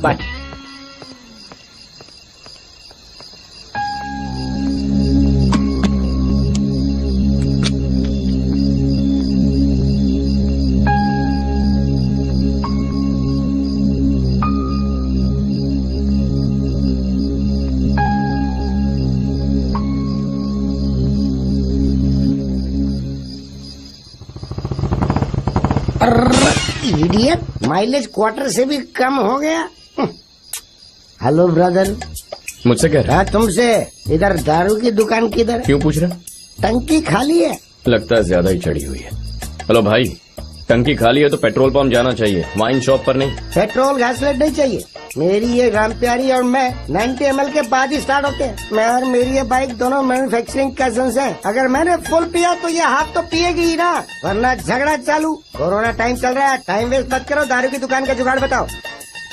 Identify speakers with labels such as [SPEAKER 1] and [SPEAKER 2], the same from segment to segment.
[SPEAKER 1] Bye. Idiot, mileage quarter से भी कम हो गया। Hello brother.
[SPEAKER 2] मुझसे कह रहा?
[SPEAKER 1] हाँ तुमसे। इधर दारू की दुकान किधर?
[SPEAKER 2] क्यों पूछ रहा?
[SPEAKER 1] टंकी खाली है।
[SPEAKER 2] लगता है ज्यादा ही चढ़ी हुई है। हेलो भाई, टंकी खाली है तो पेट्रोल पंप जाना चाहिए, वाइन शॉप पर नहीं।
[SPEAKER 1] पेट्रोल घासलेट नहीं चाहिए। मेरी ये राम प्यारी और मैं 90 ml के बाद ही स्टार्ट होते हैं। मैं और मेरी ये बाइक दोनों मैन्युफैक्चरिंग कजन्स हैं। अगर मैंने फुल पिया तो ये हाफ तो पिएगी ही ना, वरना झगड़ा चालू। कोरोना टाइम चल रहा है, टाइम वेस्ट मत करो। दारू की दुकान का जुगाड़ बताओ।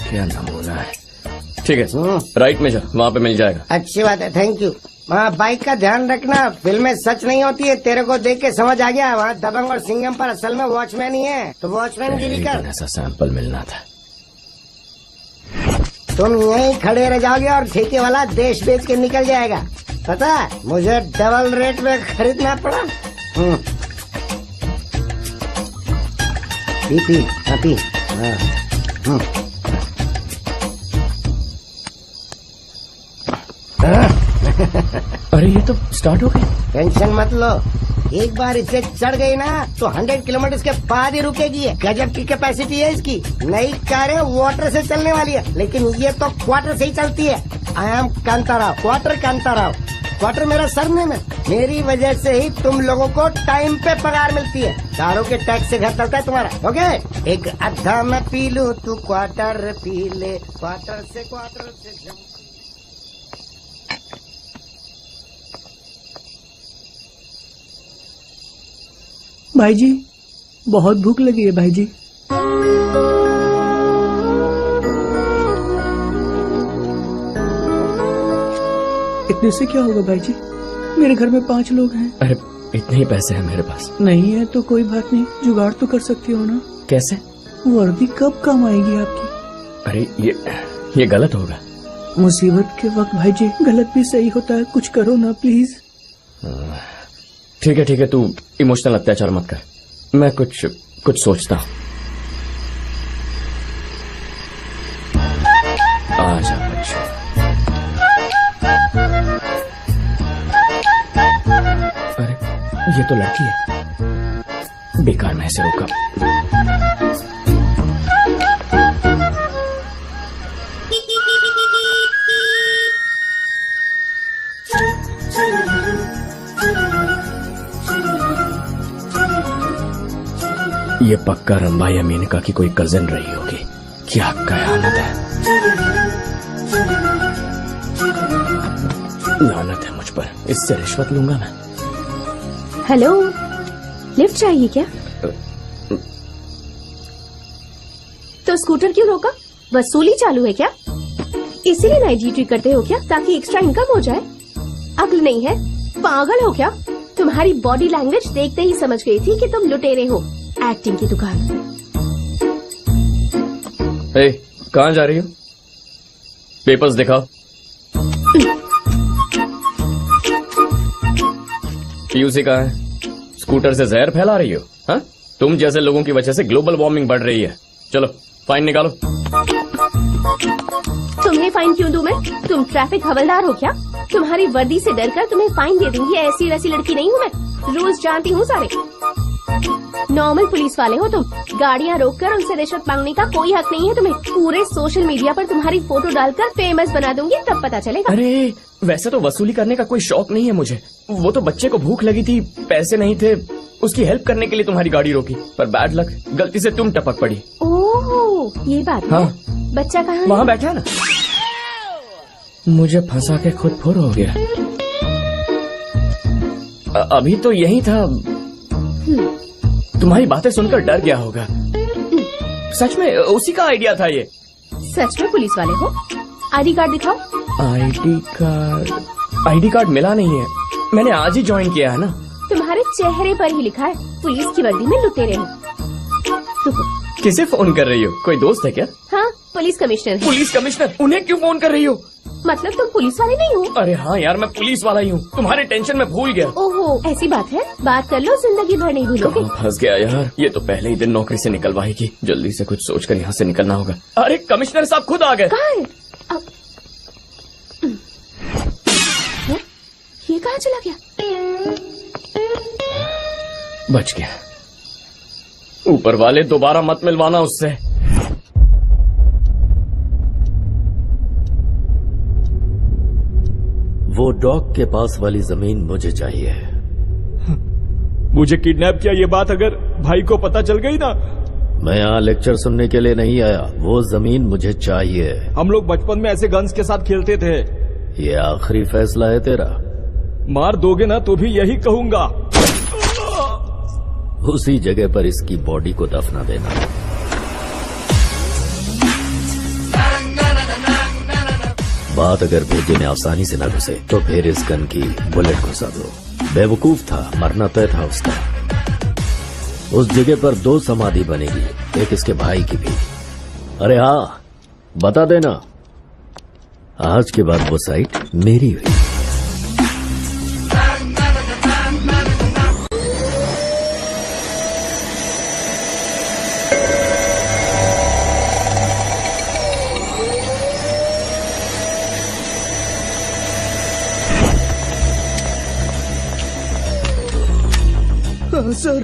[SPEAKER 2] क्या नमूना है। ठीक है, राइट में जा, वहाँ पे मिल जाएगा।
[SPEAKER 1] अच्छी बात है, थैंक यू। वहाँ बाइक का ध्यान रखना, फिल्में सच नहीं होती है। तेरे को देख के समझ आ गया, वहाँ दबंग और सिंघम पर असल में वॉचमैन ही है, तो वॉचमैन गिरी कर।
[SPEAKER 2] ऐसा सैंपल मिलना था।
[SPEAKER 1] तुम यहीं खड़े रह जाओगे और ठेके वाला देश बेच के निकल जाएगा। पता है, मुझे डबल रेट में खरीदना पड़ा। P P.
[SPEAKER 2] अरे ये तो स्टार्ट हो गई।
[SPEAKER 1] टेंशन मत लो, एक बार इसे चढ़ गई ना तो 100 किलोमीटर के बाद ही रुकेगी। गजब की कैपेसिटी है इसकी। नई कारें वाटर से चलने वाली है, लेकिन ये तो क्वार्टर से ही चलती है। I am Kantarao, quarter Kantarao. Quarter मेरा सरनेम है। मेरी वजह से ही तुम लोगों को टाइम पे पगार मिलती है। दारू के टैक्स से घर चलता है तुम्हारा। ओके, एक अद्धा मैं पी लूं, तू क्वार्टर पी ले। क्वार्टर से
[SPEAKER 3] भाई जी, बहुत भूख लगी है भाई जी। इतने से क्या होगा भाई जी, मेरे घर में 5 लोग हैं।
[SPEAKER 2] अरे इतने ही पैसे हैं मेरे पास।
[SPEAKER 3] नहीं है तो कोई बात नहीं, जुगाड़ तो कर सकती हो ना।
[SPEAKER 2] कैसे?
[SPEAKER 3] वर्दी कब काम आएगी आपकी?
[SPEAKER 2] अरे ये गलत होगा।
[SPEAKER 3] मुसीबत के वक्त भाई जी गलत भी सही होता है, कुछ करो ना प्लीज।
[SPEAKER 2] ठीक है, तू इमोशनल अत्याचार मत कर, मैं कुछ सोचता हूँ। आजा बच्चों। अरे ये तो लड़की है, बेकार में इसे रोका। ये पक्का रंबा या मेनका की कोई कजन रही होगी। क्या कयामत है। लानत है मुझ पर, इससे रिश्वत लूंगा मैं।
[SPEAKER 4] हेलो, लिफ्ट चाहिए क्या? तो स्कूटर क्यों रोका? वसूली चालू है क्या? इसीलिए नाइट ड्यूटी करते हो क्या, ताकि एक्स्ट्रा इनकम हो जाए? अक्ल नहीं है, पागल हो क्या? तुम्हारी बॉडी लैंग्वेज देखते ही समझ गई थी कि तुम लुटेरे हो। एक्टिंग की दुकान।
[SPEAKER 2] कहाँ जा रही हो? पेपर्स दिखाओ। पीयूसी कहाँ है? स्कूटर से जहर फैला रही हो? हाँ, तुम जैसे लोगों की वजह से ग्लोबल वार्मिंग बढ़ रही है। चलो फाइन निकालो।
[SPEAKER 4] तुम्हें फाइन क्यों दूं मैं? तुम ट्रैफिक हवलदार हो क्या? तुम्हारी वर्दी से डरकर तुम्हें फाइन दे दूंगी, ऐसी वैसी लड़की नहीं हूँ मैं। रूल्स जानती हूँ सारे। नॉर्मल पुलिस वाले हो तुम, गाड़ियाँ रोककर उनसे रिश्वत मांगने का कोई हक नहीं है तुम्हें। पूरे सोशल मीडिया पर तुम्हारी फोटो डालकर फेमस बना दूंगी, तब पता चलेगा।
[SPEAKER 2] अरे वैसे तो वसूली करने का कोई शौक नहीं है मुझे। वो तो बच्चे को भूख लगी थी, पैसे नहीं थे, उसकी हेल्प करने के लिए तुम्हारी गाड़ी रोकी, पर बैड लक, गलती से तुम टपक पड़ी।
[SPEAKER 4] ओह ये बात। हाँ, बच्चा कहाँ है?
[SPEAKER 2] वहाँ बैठा है ना। मुझे फंसा के खुद फुर हो गया। अभी तो यही था। तुम्हारी बातें सुनकर डर गया होगा। सच में उसी का आइडिया था ये।
[SPEAKER 4] सच में पुलिस वाले हो? आईडी कार्ड दिखाओ।
[SPEAKER 2] आईडी कार्ड मिला नहीं है, मैंने आज ही ज्वाइन किया है ना।
[SPEAKER 4] तुम्हारे चेहरे पर ही लिखा है पुलिस की वर्दी में लुटेरे हो।
[SPEAKER 2] किसे फोन कर रही हो? कोई दोस्त है क्या?
[SPEAKER 4] हाँ, पुलिस कमिश्नर है।
[SPEAKER 2] Police commissioner? उन्हें क्यों फोन कर रही हो?
[SPEAKER 4] मतलब तुम पुलिस वाले नहीं हो?
[SPEAKER 2] अरे हाँ यार, मैं पुलिस वाला ही हूँ। तुम्हारे टेंशन में भूल गया।
[SPEAKER 4] ओहो, ऐसी बात है? बात कर लो, जिंदगी भर नहीं भूलोगे।
[SPEAKER 2] कहाँ फंस गया यार, ये तो पहले ही दिन नौकरी से निकलवाएगी। जल्दी से कुछ सोचकर यहाँ से निकलना होगा। अरे कमिश्नर साहब खुद आ गए।
[SPEAKER 4] कहाँ है? ये कहाँ चला गया?
[SPEAKER 2] बच गया। ऊपर वाले दोबारा मत मिलवाना उससे।
[SPEAKER 5] वो डॉग के पास वाली जमीन मुझे चाहिए।
[SPEAKER 6] मुझे किडनैप किया ये बात अगर भाई को पता चल गई ना।
[SPEAKER 5] मैं यहाँ लेक्चर सुनने के लिए नहीं आया, वो जमीन मुझे चाहिए।
[SPEAKER 6] हम लोग बचपन में ऐसे गन्स के साथ खेलते थे।
[SPEAKER 5] ये आखिरी फैसला है तेरा?
[SPEAKER 6] मार दोगे ना तो भी यही कहूंगा।
[SPEAKER 5] उसी जगह पर इसकी बॉडी को दफना देना। बात अगर भेजे में आसानी से न घुसे तो फिर इस गन की बुलेट घुसा दो। बेवकूफ था, मरना तय था उसका। उस जगह पर 2 समाधि बनेगी, एक इसके भाई की भी। अरे हाँ, बता देना, आज के बाद वो साइट मेरी हुई।
[SPEAKER 3] सर,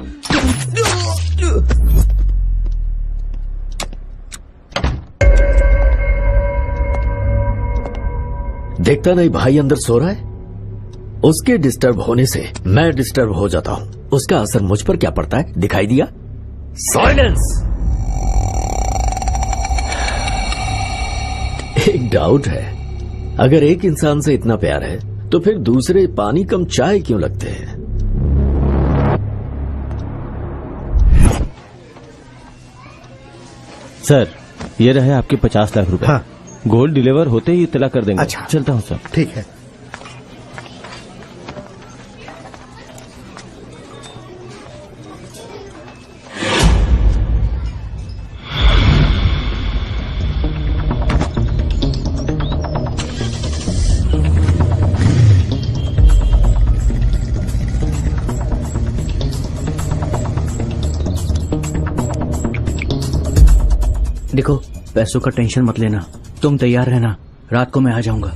[SPEAKER 5] देखता नहीं भाई अंदर सो रहा है? उसके डिस्टर्ब होने से मैं डिस्टर्ब हो जाता हूं। उसका असर मुझ पर क्या पड़ता है, दिखाई दिया? साइलेंस! एक डाउट है, अगर एक इंसान से इतना प्यार है तो फिर दूसरे पानी कम चाय क्यों लगते हैं?
[SPEAKER 7] सर, ये रहे आपके 50 लाख रुपए।
[SPEAKER 3] हाँ।
[SPEAKER 7] गोल्ड डिलीवर होते ही इतला कर देंगे।
[SPEAKER 3] अच्छा।
[SPEAKER 7] चलता हूँ सर।
[SPEAKER 3] ठीक है। देखो, पैसों का टेंशन मत लेना, तुम तैयार रहना, रात को मैं आ जाऊंगा।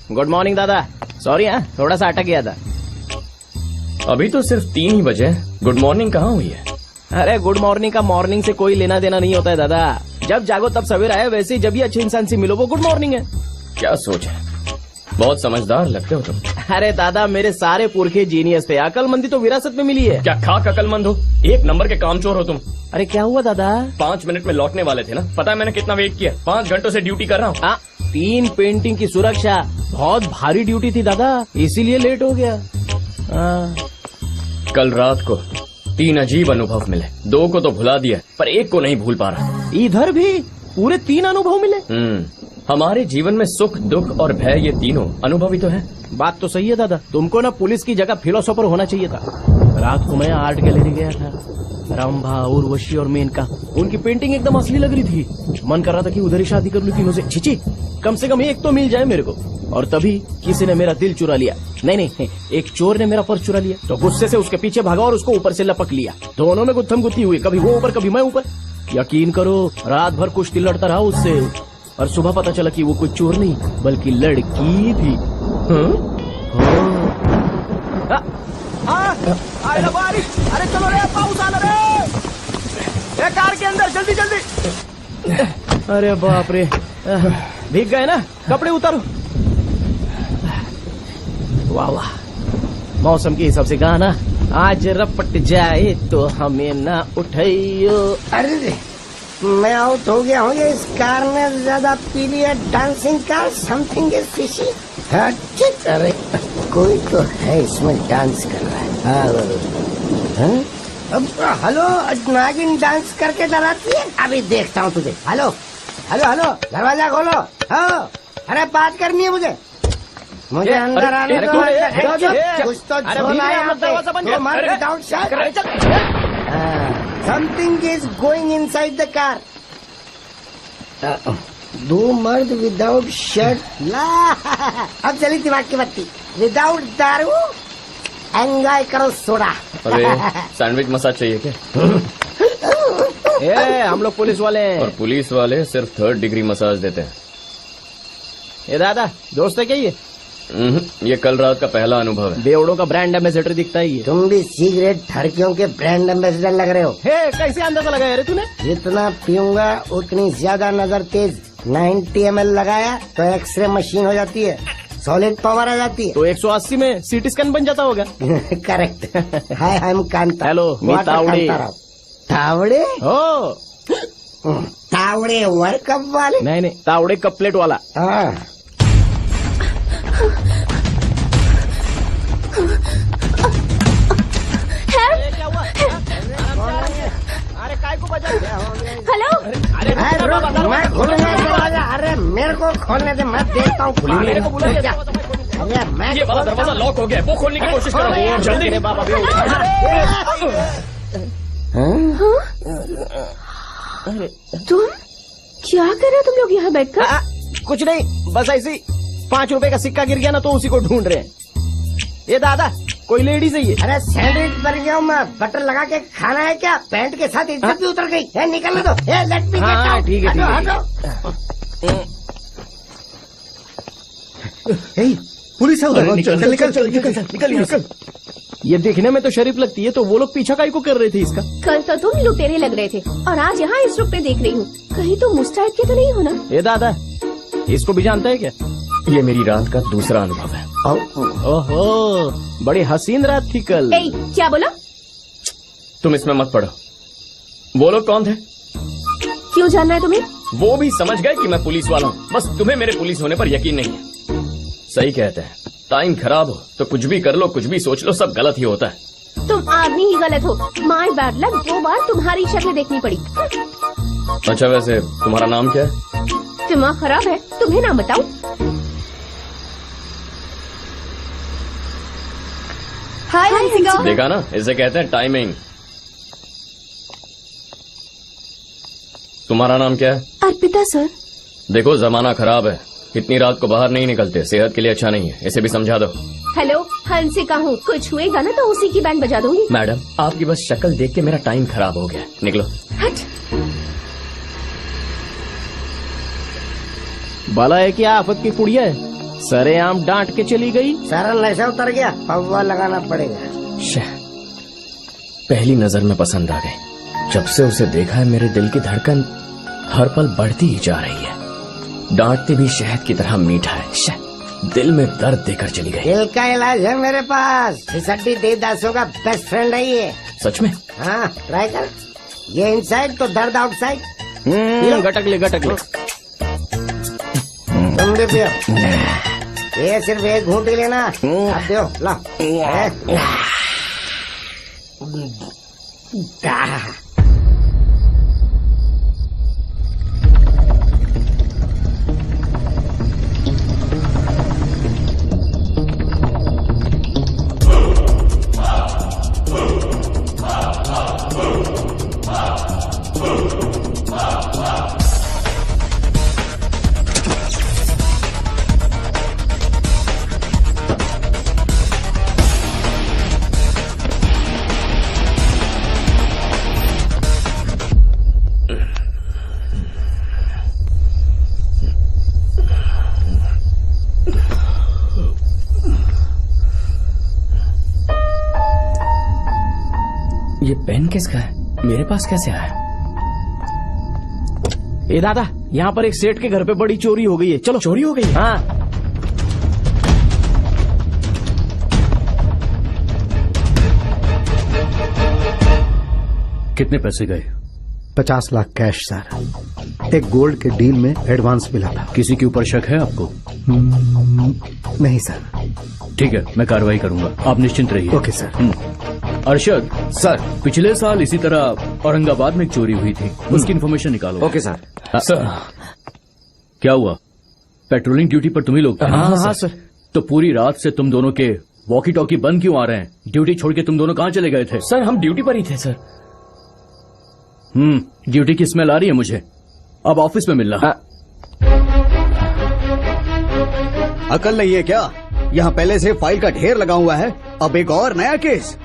[SPEAKER 8] गुड मॉर्निंग दादा। सॉरी हाँ, थोड़ा सा अटक गया था।
[SPEAKER 2] अभी तो सिर्फ 3 ही बजे हैं। गुड मॉर्निंग कहाँ हुई है?
[SPEAKER 8] अरे गुड मॉर्निंग का मॉर्निंग से कोई लेना देना नहीं होता है दादा। जब जागो तब सवेरा है, वैसे ही जब भी अच्छे इंसान से मिलो वो गुड मॉर्निंग है।
[SPEAKER 2] क्या सोच है? बहुत समझदार लगते हो तुम।
[SPEAKER 8] अरे दादा, मेरे सारे पुरखे जीनियस थे, अकलमंदी तो विरासत में मिली है।
[SPEAKER 2] क्या खाक अकलमंद हो? 1 नंबर के कामचोर हो तुम।
[SPEAKER 8] अरे क्या हुआ दादा?
[SPEAKER 2] 5 मिनट में लौटने वाले थे ना, पता है मैंने कितना वेट किया? 5 घंटों से ड्यूटी कर रहा हूँ।
[SPEAKER 8] 3 पेंटिंग की सुरक्षा, बहुत भारी ड्यूटी थी दादा, इसीलिए लेट हो गया।
[SPEAKER 2] कल रात को 3 अजीब अनुभव मिले। 2 को तो भुला दिया, पर 1 को नहीं भूल पा रहा।
[SPEAKER 8] इधर भी पूरे 3 अनुभव मिले।
[SPEAKER 2] हमारे जीवन में सुख, दुख और भय, ये तीनों अनुभव ही तो है।
[SPEAKER 8] बात तो सही है दादा, तुमको ना पुलिस की जगह फिलोसोफर होना चाहिए था। रात को मैं आर्ट गैलरी गया था, रंभा, उर्वशी और मेनका, उनकी पेंटिंग एकदम असली लग रही थी। मन कर रहा था कि उधर ही शादी कर लूं तीनों से। छिची, कम से कम एक तो मिल जाए मेरे को। और तभी किसी ने मेरा दिल चुरा लिया। नहीं, एक चोर ने मेरा पर्स चुरा लिया। तो गुस्से से उसके पीछे भागा और उसको ऊपर से लपक लिया। दोनों में गुत्थम गुत्थी हुई, कभी वो ऊपर कभी मैं ऊपर। यकीन करो, रात भर कुश्ती लड़ता रहा उससे, और सुबह पता चला कि वो कोई चोर नहीं बल्कि लड़की थी। अरे चलो रे, पाउस आ रे, कार के अंदर जल्दी जल्दी। अरे बाप रे, भीग गए ना, कपड़े उतारो। वाह वाह, मौसम के हिसाब से गाना आज रपट जाए तो हमें ना उठाइयो।
[SPEAKER 1] अरे मैं आउट हो गया हूँ। ये इस कार ने ज्यादा पी लिया। Dancing car something is fishy. अरे कोई तो है इसमें डांस कर रहा है। हाँ? अब हेलो, नागिन डांस करके डराती है। अभी देखता हूँ तुझे। हेलो हेलो हेलो, दरवाजा खोलो। हाँ, अरे बात करनी है मुझे अंदर आने दो। कुछ तो झोला है यहाँ पे। Without shirt. Something is going inside the car. दो मर्द विदाउट शर्ट। ला अब चली दिमाग की बत्ती। विदाउट दारू एंजॉय करो सोडा।
[SPEAKER 2] अरे सैंडविच मसाज चाहिए क्या?
[SPEAKER 8] हम लोग पुलिस वाले हैं।
[SPEAKER 2] और पुलिस वाले सिर्फ 3rd डिग्री मसाज देते हैं।
[SPEAKER 8] ये दादा दोस्त है क्या ये?
[SPEAKER 2] ये कल रात का पहला अनुभव है।
[SPEAKER 8] बेवड़ों का ब्रांड एम्बेसडर दिखता है ये।
[SPEAKER 1] तुम भी सिगरेट ठरकियों के ब्रांड एम्बेसडर लग रहे हो।
[SPEAKER 8] कैसे अंदाजा लगाया रे तूने?
[SPEAKER 1] जितना पीऊंगा उतनी ज्यादा नजर तेज। 90 ml लगाया तो एक्सरे मशीन हो जाती है, सॉलिड पावर आ जाती है।
[SPEAKER 8] तो 180 में सीटी स्कैन बन जाता होगा।
[SPEAKER 1] Correct. Hi I am Kanta.
[SPEAKER 8] Hello, मैं तावड़े।
[SPEAKER 1] तावड़े?
[SPEAKER 8] ओ
[SPEAKER 1] तावड़े वर्ल्ड कप वाले?
[SPEAKER 8] नहीं, तावड़े कप प्लेट वाला।
[SPEAKER 1] हाँ।
[SPEAKER 8] अरे काय को बजा?
[SPEAKER 4] हेलो,
[SPEAKER 1] मैं खोलूंगा दरवाजा। अरे मेरे को खोलने दे, मैं देखता हूँ।
[SPEAKER 8] मेरे को बोलो क्या?
[SPEAKER 1] अरे मैं
[SPEAKER 2] ये वाला दरवाजा लॉक हो गया, वो खोलने की कोशिश करो। जल्दी रे बाबा।
[SPEAKER 4] तुम क्या कर रहे हो तुम लोग यहाँ बैठकर?
[SPEAKER 8] कुछ नहीं, बस ऐसे ही 5 रुपए का सिक्का गिर गया ना तो उसी को ढूंढ रहे हैं। ये दादा कोई लेडीज है ये?
[SPEAKER 1] अरे सैंडविच बन गया हूँ मैं। बटर लगा के खाना है क्या? पैंट के साथ इज्जत भी उतर गई है। निकलने दो। Let me get out.
[SPEAKER 8] ठीक है,
[SPEAKER 3] पुलिस है उधर। निकल।
[SPEAKER 8] ये देखने में तो शरीफ लगती है, तो वो लोग पीछा काहे को कर रहे थे इसका?
[SPEAKER 4] कल तो तुम लुटेरे लग रहे थे और आज यहाँ इस रूप में देख रही हूँ। कहीं तो मुस्ताद के तो नहीं हो ना?
[SPEAKER 8] ये दादा इसको भी जानता है क्या?
[SPEAKER 2] ये मेरी रात का दूसरा अनुभव है।
[SPEAKER 8] ओहो, बड़ी हसीन रात थी कल।
[SPEAKER 4] ए, क्या बोला?
[SPEAKER 2] तुम इसमें मत पड़ो। वो लोग कौन थे?
[SPEAKER 4] क्यों जानना है तुम्हें?
[SPEAKER 2] वो भी समझ गए कि मैं पुलिस वाला हूँ। बस तुम्हें मेरे पुलिस होने पर यकीन नहीं है। सही कहते हैं, टाइम खराब हो तो कुछ भी कर लो, कुछ भी सोच लो, सब गलत ही होता है।
[SPEAKER 4] तुम आदमी ही गलत हो। माय बैड लक, 2 बार तुम्हारी शक्ल देखनी पड़ी।
[SPEAKER 2] अच्छा वैसे तुम्हारा नाम क्या है?
[SPEAKER 4] दिमाग खराब है, तुम्हें नाम बताऊं? हाय हंसिका।
[SPEAKER 2] देखा ना, इसे कहते हैं टाइमिंग। तुम्हारा नाम क्या है?
[SPEAKER 4] अर्पिता सर।
[SPEAKER 2] देखो जमाना खराब है, इतनी रात को बाहर नहीं निकलते, सेहत के लिए अच्छा नहीं है। इसे भी समझा दो।
[SPEAKER 4] हेलो, हंसिका हूँ। कुछ हुएगा ना तो उसी की बैंड बजा दूंगी।
[SPEAKER 2] मैडम आपकी बस शक्ल देख के मेरा टाइम खराब हो गया। निकलो।
[SPEAKER 4] हट।
[SPEAKER 8] बाला है क्या आफत की कुड़िया है? सरेआम डांट के चली गई।
[SPEAKER 1] सारा नशा उतर गया, पौवा लगाना पड़ेगा।
[SPEAKER 2] शह, पहली नजर में पसंद आ गई। जब से उसे देखा है मेरे दिल की धड़कन हर पल बढ़ती ही जा रही है। डांटते भी शहद की तरह मीठा है। शह, दिल में दर्द देकर चली गई।
[SPEAKER 1] दिल का इलाज है मेरे पास। सिसड्डी देवदासों का बेस्ट फ्रेंड है ये।
[SPEAKER 2] सच में?
[SPEAKER 1] हाँ, ट्राई कर। ये इनसाइड तो दर्द आउटसाइड।
[SPEAKER 8] गटक ले।
[SPEAKER 1] तुम भी पियो। ये सिर्फ एक घूंट ही लेना। अब पियो, ला।
[SPEAKER 2] ये पेन किसका है? मेरे पास कैसे आया?
[SPEAKER 8] ए दादा, यहाँ पर एक सेठ के घर पे बड़ी चोरी हो गई है। चलो।
[SPEAKER 2] चोरी हो गई?
[SPEAKER 8] हाँ।
[SPEAKER 9] कितने पैसे गए?
[SPEAKER 10] 50 लाख कैश सर। एक गोल्ड के डील में एडवांस मिला था।
[SPEAKER 9] किसी के ऊपर शक है आपको?
[SPEAKER 10] नहीं सर।
[SPEAKER 9] ठीक है, मैं कार्रवाई करूंगा, आप निश्चिंत रहिए।
[SPEAKER 10] Okay sir.
[SPEAKER 9] अरशद सर, पिछले साल इसी तरह औरंगाबाद में एक चोरी हुई थी, उसकी इन्फॉर्मेशन निकालो।
[SPEAKER 2] Okay sir. सर
[SPEAKER 9] क्या हुआ? पेट्रोलिंग ड्यूटी पर तुम्ही लोग थे?
[SPEAKER 8] हाँ सर।
[SPEAKER 9] तो पूरी रात से तुम दोनों के वॉकी टॉकी बंद क्यों आ रहे हैं? ड्यूटी छोड़ के तुम दोनों कहाँ चले गए थे?
[SPEAKER 2] सर हम ड्यूटी पर ही थे सर।
[SPEAKER 9] ड्यूटी की स्मेल आ रही है मुझे, अब ऑफिस में मिलना।
[SPEAKER 11] अकल नहीं है क्या? यहाँ पहले से फाइल का ढेर लगा हुआ है, अब एक और नया केस।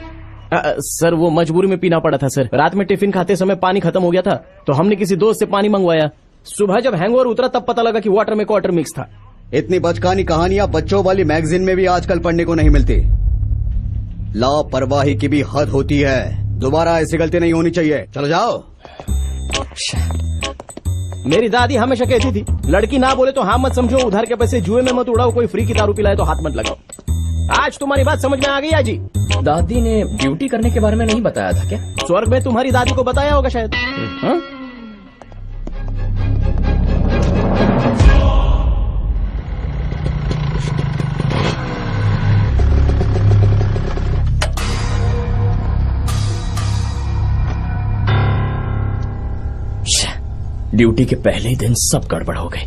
[SPEAKER 8] सर वो मजबूरी में पीना पड़ा था सर। रात में टिफिन खाते समय पानी खत्म हो गया था, तो हमने किसी दोस्त से पानी मंगवाया। सुबह जब हैंगओवर उतरा तब पता लगा कि वाटर में क्वार्टर मिक्स था।
[SPEAKER 11] इतनी बचकानी कहानियां बच्चों वाली मैगजीन में भी आजकल पढ़ने को नहीं मिलती। लापरवाही की भी हद होती है। दोबारा ऐसी गलती नहीं होनी चाहिए। चलो जाओ।
[SPEAKER 8] मेरी दादी हमेशा कहती थी, लड़की ना बोले तो हाँ मत समझो, उधार के पैसे जुए में मत उड़ाओ, कोई फ्री की दारू पिलाए तो हाथ मत लगाओ। आज तुम्हारी बात समझ में आ गई आजी।
[SPEAKER 2] दादी ने ड्यूटी करने के बारे में नहीं बताया था क्या?
[SPEAKER 8] स्वर्ग में तुम्हारी दादी को बताया होगा शायद। हाँ?
[SPEAKER 2] ड्यूटी के पहले ही दिन सब गड़बड़ हो गई।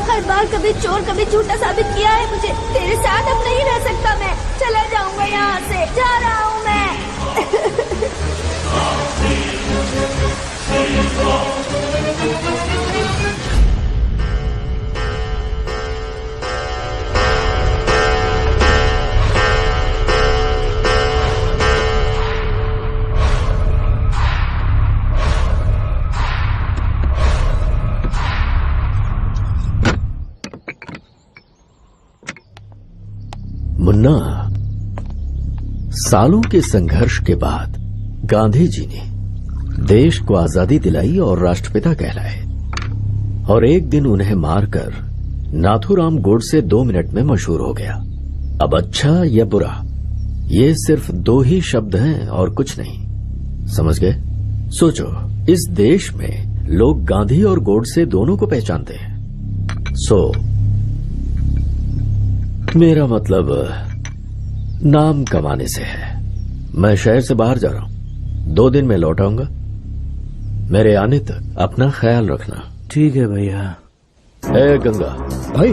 [SPEAKER 4] हर बार कभी चोर कभी झूठा साबित किया है मुझे। तेरे साथ अब नहीं रह सकता मैं। चला जाऊंगा यहाँ से। जा रहा हूँ मैं।
[SPEAKER 5] मुन्ना, सालों के संघर्ष के बाद गांधी जी ने देश को आजादी दिलाई और राष्ट्रपिता कहलाए, और एक दिन उन्हें मारकर नाथूराम गोडसे 2 मिनट में मशहूर हो गया। अब अच्छा या बुरा, ये सिर्फ 2 ही शब्द हैं और कुछ नहीं। समझ गए? सोचो, इस देश में लोग गांधी और गोडसे दोनों को पहचानते हैं। मेरा मतलब नाम कमाने से है। मैं शहर से बाहर जा रहा हूं, 2 दिन में लौट आऊंगा। मेरे आने तक अपना ख्याल रखना।
[SPEAKER 3] ठीक है भैया।
[SPEAKER 5] ए गंगा
[SPEAKER 3] भाई,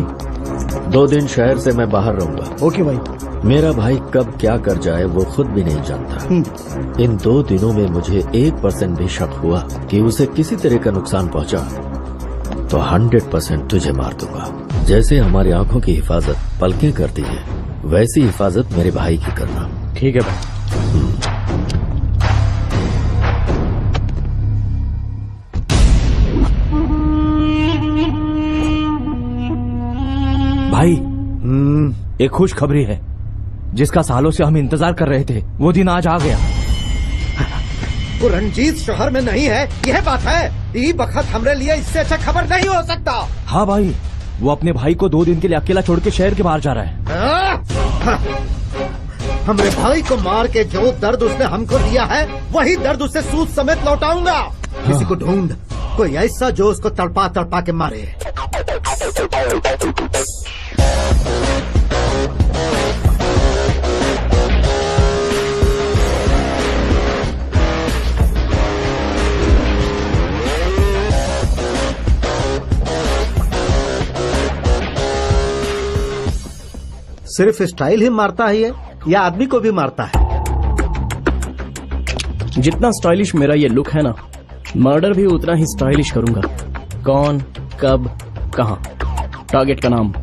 [SPEAKER 5] 2 दिन शहर से मैं बाहर रहूंगा।
[SPEAKER 3] ओके भाई।
[SPEAKER 5] मेरा भाई कब क्या कर जाए वो खुद भी नहीं जानता। इन 2 दिनों में मुझे 1% भी शक हुआ कि उसे किसी तरह का नुकसान पहुंचा तो 100% तुझे मार दूंगा। जैसे हमारी आंखों की हिफाजत पलकें करती है, वैसी हिफाजत मेरे भाई की करना।
[SPEAKER 8] ठीक है भाई।
[SPEAKER 3] भाई, एक खुशखबरी है जिसका सालों से हम इंतजार कर रहे थे। वो दिन आज आ गया।
[SPEAKER 10] वो रंजीत शहर में नहीं है, यह बात है। ई वक्त हमरे लिए इससे अच्छा खबर नहीं हो सकता।
[SPEAKER 3] हाँ भाई, वो अपने भाई को 2 दिन के लिए अकेला छोड़ के शहर के बाहर जा रहा है।
[SPEAKER 10] हमरे भाई को मार के जो दर्द उसने हमको दिया है, वही दर्द उसे सूद समेत लौटाऊंगा। किसी को ढूंढ, कोई ऐसा जो उसको तड़पा तड़पा के मारे। सिर्फ स्टाइल ही मारता है ये, या आदमी को भी मारता है?
[SPEAKER 8] जितना स्टाइलिश मेरा ये लुक है ना, मर्डर भी उतना ही स्टाइलिश करूंगा। कौन, कब, कहाँ, टारगेट का नाम।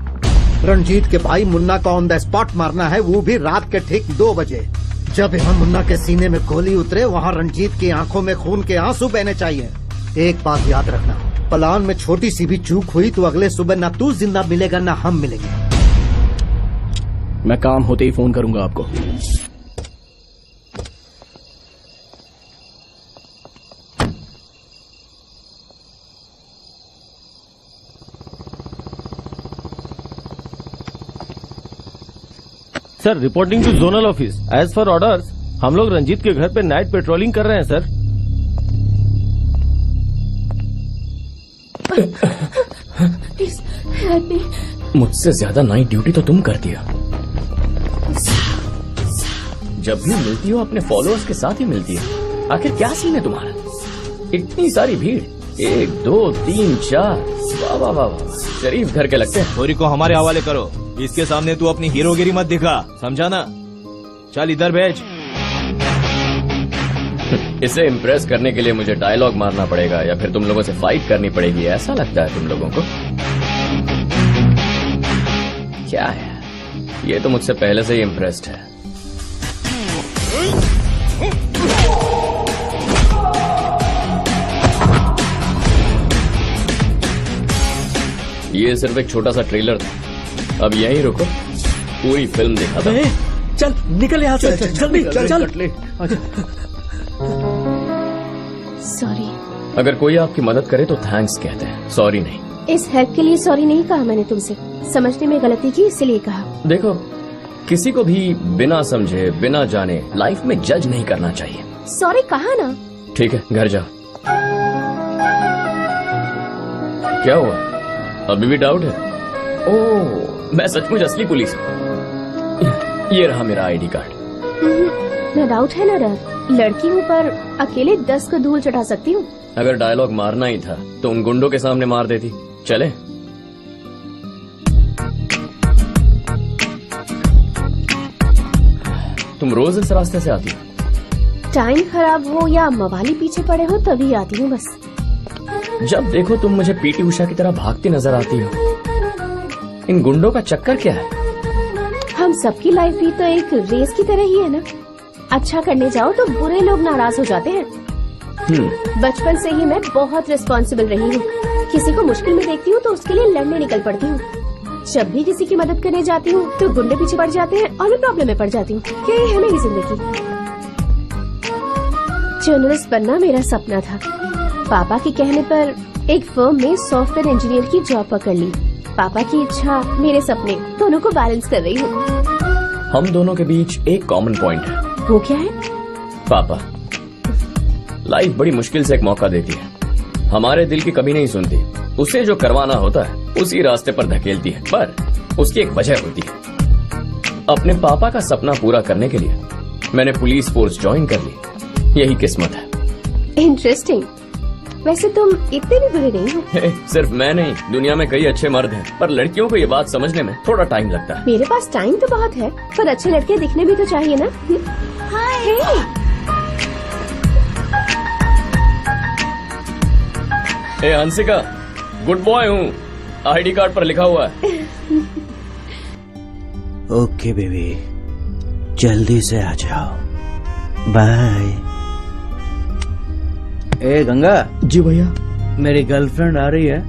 [SPEAKER 10] रणजीत के भाई मुन्ना को ऑन द स्पॉट मारना है, वो भी रात के ठीक 2 बजे। जब यहाँ मुन्ना के सीने में गोली उतरे, वहाँ रंजीत की आंखों में खून के आंसू बहने चाहिए। एक बात याद रखना, प्लान में छोटी सी भी चूक हुई तो अगले सुबह ना तू जिंदा मिलेगा ना हम मिलेंगे।
[SPEAKER 8] मैं काम होते ही फोन करूंगा आपको।
[SPEAKER 7] Sir reporting to zonal office. As for orders हम लोग रंजीत के घर पे नाइट पेट्रोलिंग कर रहे हैं सर।
[SPEAKER 4] Please help me.
[SPEAKER 2] मुझसे ज्यादा नाइट ड्यूटी तो तुम करती हो। जब भी मिलती हो अपने फॉलोअर्स के साथ ही मिलती हो। आखिर क्या सीन है तुम्हारा? इतनी सारी भीड़, 1 2 3 4, वाह वाह वाह वाह, शरीफ घर के लगते हैं।
[SPEAKER 3] छोरी को हमारे हवाले करो, इसके सामने तू अपनी हीरोगिरी मत दिखा, समझा ना? चल इधर भेज।
[SPEAKER 2] इसे इम्प्रेस करने के लिए मुझे डायलॉग मारना पड़ेगा या फिर तुम लोगों से फाइट करनी पड़ेगी, ऐसा लगता है तुम लोगों को? क्या है, ये तो मुझसे पहले से ही इम्प्रेस्ड है। ये सिर्फ एक छोटा सा ट्रेलर था, अब यहीं रुको, पूरी फिल्म दिखा दो।
[SPEAKER 8] चल निकल यहाँ से, जल्दी चल।
[SPEAKER 4] सॉरी।
[SPEAKER 2] अगर कोई आपकी मदद करे तो थैंक्स कहते हैं, सॉरी नहीं।
[SPEAKER 4] इस हेल्प के लिए सॉरी नहीं कहा मैंने तुमसे, समझने में गलती की इसलिए कहा।
[SPEAKER 2] देखो, किसी को भी बिना समझे बिना जाने लाइफ में जज नहीं करना चाहिए।
[SPEAKER 4] सॉरी कहा ना।
[SPEAKER 2] ठीक है, घर जाओ। क्या हुआ, अभी भी डाउट है? ओह, मैं सचमुच असली पुलिस हूँ। ये रहा मेरा आईडी कार्ड।
[SPEAKER 4] न डाउट है न डर, लड़की हूँ पर अकेले 10 को धूल चढ़ा सकती हूँ।
[SPEAKER 2] अगर डायलॉग मारना ही था तो उन गुंडों के सामने मार देती। चले? तुम रोज इस रास्ते से आती हो?
[SPEAKER 4] टाइम खराब हो या मवाली पीछे पड़े हो तभी आती हूँ बस।
[SPEAKER 2] जब देखो तुम मुझे पीटी उषा की तरह भागती नजर आती हो। इन गुंडों का चक्कर क्या है?
[SPEAKER 4] हम सबकी लाइफ भी तो एक रेस की तरह ही है ना। अच्छा करने जाओ तो बुरे लोग नाराज हो जाते हैं। बचपन से ही मैं बहुत रिस्पॉन्सिबल रही हूँ। किसी को मुश्किल में देखती हूँ तो उसके लिए लड़ने निकल पड़ती हूँ। जब भी किसी की मदद करने जाती हूँ तो गुंडे पीछे पड़ जाते हैं और मैं प्रॉब्लम में पड़ जाती हूँ। यही है मेरी जिंदगी। जर्नलिस्ट बनना मेरा सपना था। पापा के कहने पर एक फर्म में सॉफ्टवेयर इंजीनियर की जॉब पकड़ ली। पापा की इच्छा, मेरे सपने, दोनों को बैलेंस कर रही हूँ।
[SPEAKER 2] हम दोनों के बीच एक कॉमन पॉइंट है।
[SPEAKER 4] वो क्या है?
[SPEAKER 2] पापा। लाइफ बड़ी मुश्किल से एक मौका देती है, हमारे दिल की कभी नहीं सुनती। उसे जो करवाना होता है उसी रास्ते पर धकेलती है, पर उसकी एक वजह होती है। अपने पापा का सपना पूरा करने के लिए मैंने पुलिस फोर्स ज्वाइन कर ली। यही किस्मत है।
[SPEAKER 4] इंटरेस्टिंग। वैसे तुम इतने भी बुरे नहीं हो।
[SPEAKER 2] सिर्फ मैं नहीं, दुनिया में कई अच्छे मर्द हैं, पर लड़कियों को ये बात समझने में थोड़ा टाइम लगता है।
[SPEAKER 4] मेरे पास टाइम तो बहुत है, पर अच्छे लड़के दिखने भी तो चाहिए ना। हाय।
[SPEAKER 2] हंसिका, गुड बॉय हूँ, आईडी कार्ड पर लिखा हुआ है।
[SPEAKER 12] ओके बेबी, जल्दी से आ जाओ। बाय। ए गंगा।
[SPEAKER 11] जी भैया।
[SPEAKER 12] मेरी गर्लफ्रेंड आ रही है,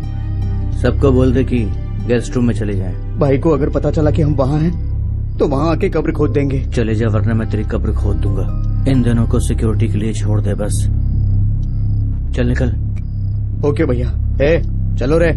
[SPEAKER 12] सबको बोल दे कि गेस्ट रूम में चले जाएं।
[SPEAKER 11] भाई को अगर पता चला कि हम वहाँ हैं तो वहाँ आके कब्र खोद देंगे।
[SPEAKER 12] चले जा वरना मैं तेरी कब्र खोद दूंगा। इन दोनों को सिक्योरिटी के लिए छोड़ दे बस। चल निकल।
[SPEAKER 11] ओके भैया। ए चलो रे।